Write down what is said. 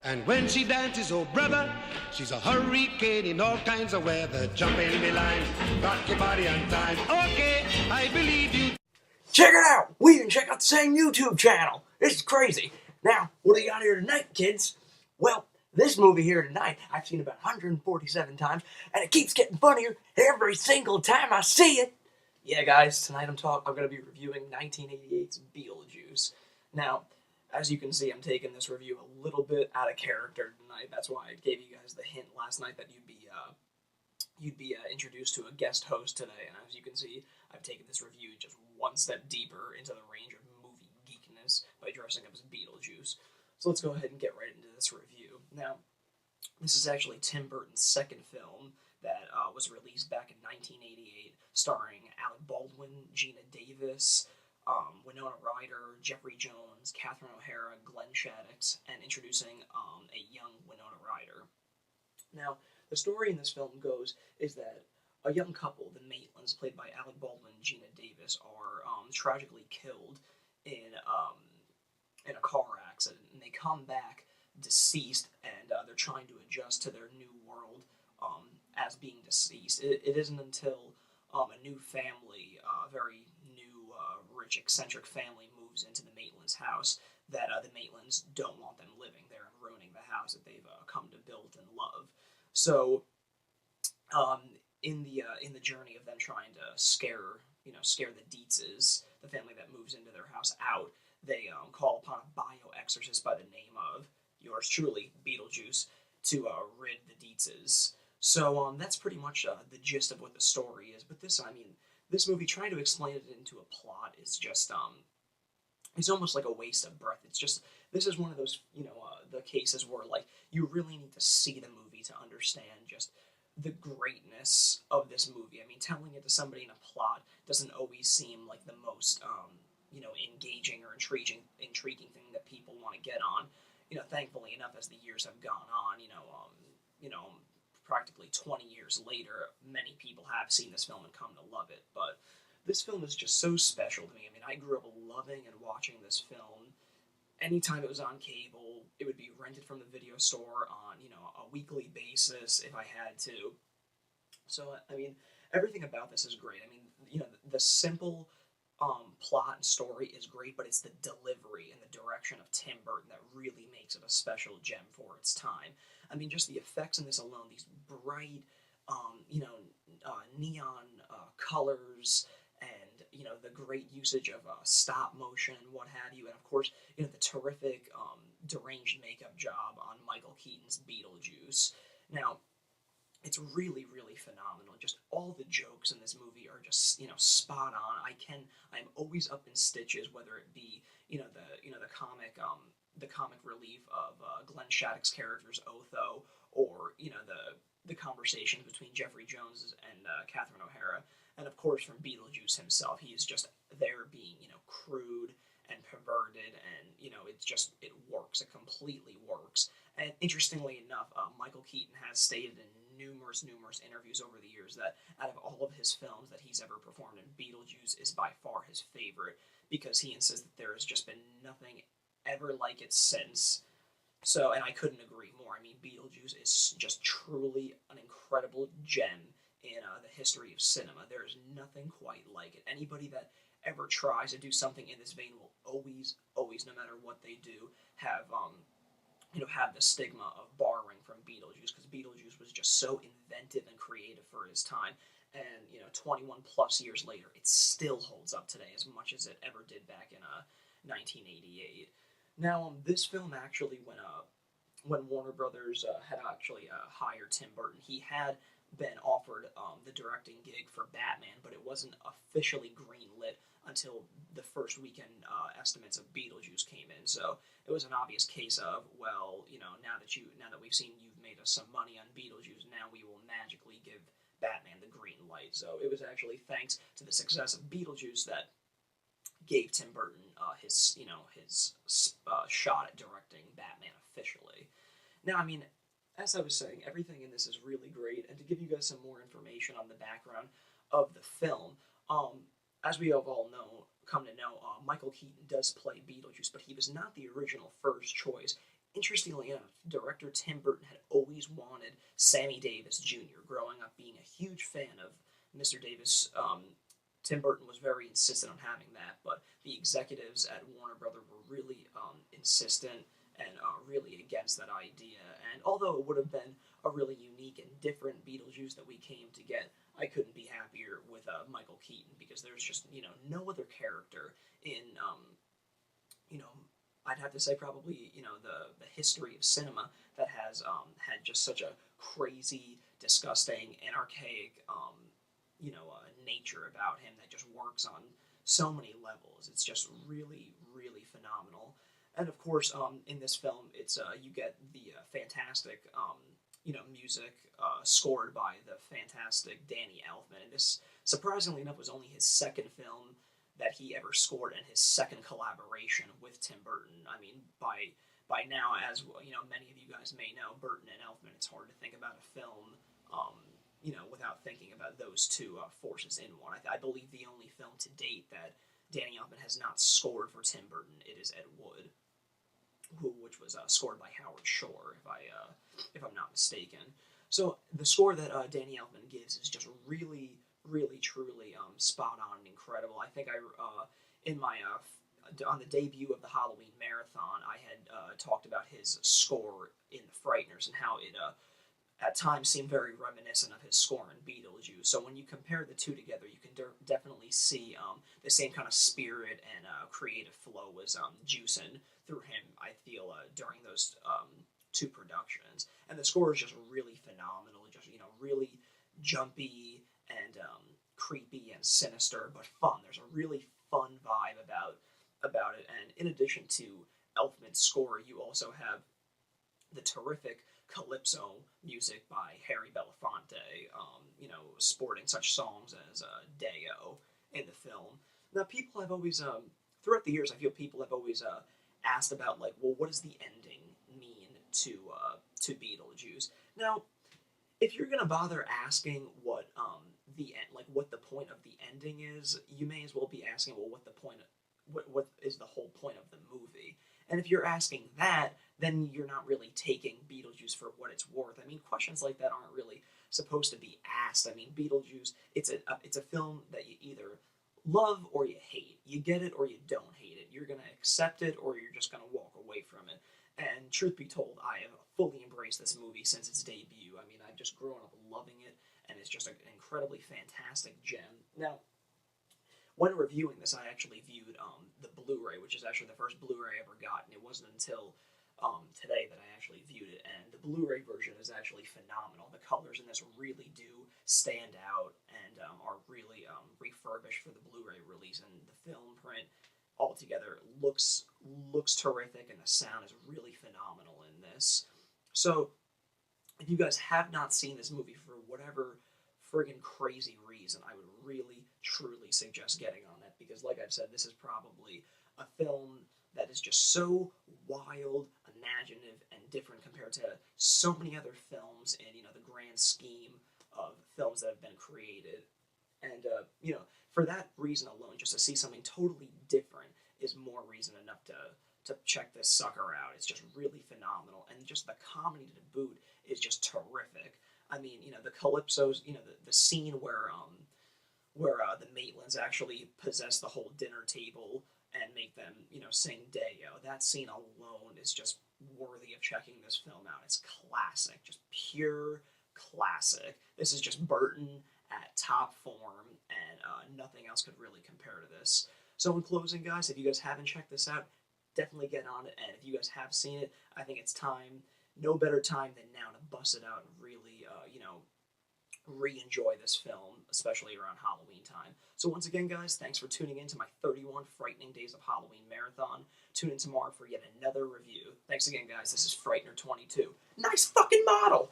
And when she dances, oh brother, she's a hurricane in all kinds of weather. Jump in the line, rock your body on time. Okay, I believe you. Check it out! We even check out the same YouTube channel. This is crazy. Now, what do you got here tonight, kids? Well, this movie here tonight, I've seen about 147 times, and it keeps getting funnier every single time I see it. Yeah, guys, tonight I'm going to be reviewing 1988's Beetlejuice. Now, as you can see, I'm taking this review a little bit out of character tonight. That's why I gave you guys the hint last night that you'd be introduced to a guest host today. And as you can see, I've taken this review just one step deeper into the range of movie geekness by dressing up as Beetlejuice. So let's go ahead and get right into this review. Now, this is actually Tim Burton's second film that was released back in 1988, starring Alec Baldwin, Gina Davis, Winona Ryder, Jeffrey Jones, Catherine O'Hara, Glenn Shaddix, and introducing a young Winona Ryder. Now, the story in this film goes is that a young couple, the Maitlands, played by Alec Baldwin and Gina Davis, are tragically killed in a car accident, and they come back deceased, and they're trying to adjust to their new world as being deceased. It isn't until a new family, very new, rich, eccentric family moves into the Maitlands' house that the Maitlands don't want them living there and ruining the house that they've come to build and love. So, in the journey of them trying to scare the Dietzes, the family that moves into their house, out, they call upon a bioexorcist by the name of yours truly, Beetlejuice, to rid the Dietzes. So that's pretty much the gist of what the story is. But this movie, trying to explain it into a plot is just it's almost like a waste of breath. It's just, this is one of those, the cases where, like, you really need to see the movie to understand just the greatness of this movie. I mean, telling it to somebody in a plot doesn't always seem like the most, engaging or intriguing thing that people want to get on. Thankfully enough, as the years have gone on, practically 20 years later, many people have seen this film and come to love it. But this film is just so special to me. I mean, I grew up loving and watching this film. Anytime it was on cable, it would be rented from the video store on, a weekly basis if I had to. So, I mean, everything about this is great. I mean, the simple plot and story is great, but it's the delivery and the direction of Tim Burton that really makes it a special gem for its time. I mean, just the effects in this alone, these bright, neon colors, and the great usage of stop motion and what have you, and of course the terrific deranged makeup job on Michael Keaton's Beetlejuice. Now, it's really, really phenomenal. Just all the jokes in this movie are just spot on. I'm always up in stitches, whether it be the comic relief of Glenn Shaddix's character's Otho, or the conversations between Jeffrey Jones and Catherine O'Hara. And of course, from Beetlejuice himself, he is just there being, crude and perverted, and, it works. It completely works. And interestingly enough, Michael Keaton has stated in numerous interviews over the years that out of all of his films that he's ever performed in, Beetlejuice is by far his favorite, because he insists that there has just been nothing ever like it since. So, and I couldn't agree more. I mean, Beetlejuice is just truly an incredible gem in the history of cinema. There's nothing quite like it. Anybody that ever tries to do something in this vein will always, no matter what they do, have the stigma of borrowing from Beetlejuice, because Beetlejuice was just so inventive and creative for his time. And 21 plus years later, it still holds up today as much as it ever did back in 1988. Now, this film actually, when Warner Brothers had actually hired Tim Burton, he had been offered the directing gig for Batman, but it wasn't officially greenlit until the first weekend estimates of Beetlejuice came in. So it was an obvious case of, well, now that we've seen you've made us some money on Beetlejuice, now we will magically give Batman the green light. So it was actually thanks to the success of Beetlejuice that gave Tim Burton his shot at directing Batman officially. Now, I mean, as I was saying, everything in this is really great, and to give you guys some more information on the background of the film, as we have all come to know, Michael Keaton does play Beetlejuice, but he was not the original first choice. interestingly enough, director Tim Burton had always wanted Sammy Davis Jr. growing up, being a huge fan of Mr. Davis. Tim Burton was very insistent on having that, but the executives at Warner Brothers were really insistent and really against that idea. And although it would have been a really unique and different Beetlejuice that we came to get, I couldn't be happier with Michael Keaton, because there's just, no other character in, I'd have to say probably, the history of cinema that has had just such a crazy, disgusting, and archaic, nature about him that just works on so many levels. It's just really, really phenomenal. And of course, in this film, it's you get the fantastic, music scored by the fantastic Danny Elfman. And this, surprisingly enough, was only his second film that he ever scored, and his second collaboration with Tim Burton. I mean, by now, as many of you guys may know, Burton and Elfman, it's hard to think about a film, without thinking about those two forces in one. I believe the only film to date that Danny Elfman has not scored for Tim Burton, it is Ed Wood, which was scored by Howard Shore, if I'm not mistaken. So the score that Danny Elfman gives is just really, really, truly spot on and incredible. I think in my on the debut of the Halloween Marathon, I had talked about his score in The Frighteners and how it at times seemed very reminiscent of his score in Beetlejuice. So when you compare the two together, you can definitely see the same kind of spirit and creative flow was juicing through him, I feel, during those two productions. And the score is just really phenomenal, just, really jumpy and creepy and sinister, but fun. There's a really fun vibe about it. And in addition to Elfman's score, you also have the terrific calypso music by Harry Belafonte, sporting such songs as Deo in the film. Now, people have always, throughout the years, I feel people have always asked about, like, well, what does the ending mean to Beetlejuice? Now, if you're gonna bother asking what what the point of the ending is, you may as well be asking, well, what is the whole point of the movie? And if you're asking that, then you're not really taking Beetlejuice for what it's worth. I mean, questions like that aren't really supposed to be asked. I mean, Beetlejuice, it's a film that you either love or you hate. You get it or you don't hate it. You're gonna accept it or you're just gonna walk away from it. And truth be told, I have fully embraced this movie since its debut. I mean, I've just grown up loving it, and it's just an incredibly fantastic gem. Now, when reviewing this, I actually viewed the Blu-ray, which is actually the first Blu-ray I ever got, and it wasn't until today that I actually viewed it, and the Blu-ray version is actually phenomenal. The colors in this really do stand out and are really refurbished for the Blu-ray release, and the film print altogether looks terrific, and the sound is really phenomenal in this. So, if you guys have not seen this movie for whatever friggin' crazy reason, I would really, truly suggest getting on it, because like I've said, this is probably a film that is just so wild, imaginative, and different compared to so many other films in, the grand scheme of films that have been created. And, for that reason alone, just to see something totally different is more reason enough to check this sucker out. It's just really phenomenal, and just the comedy to boot is just terrific. I mean, the Calypsos, the scene where the Maitlands actually possess the whole dinner table and make them, sing Deo. That scene alone is just worthy of checking this film out. It's classic, just pure classic. This is just Burton at top form, and nothing else could really compare to this. So in closing, guys, if you guys haven't checked this out, definitely get on it. And if you guys have seen it, I think it's time. No better time than now to bust it out and really, re-enjoy this film, especially around Halloween time. So once again, guys, thanks for tuning in to my 31 Frightening Days of Halloween Marathon. Tune in tomorrow for yet another review. Thanks again, guys. This is Frightener 22. Nice fucking model!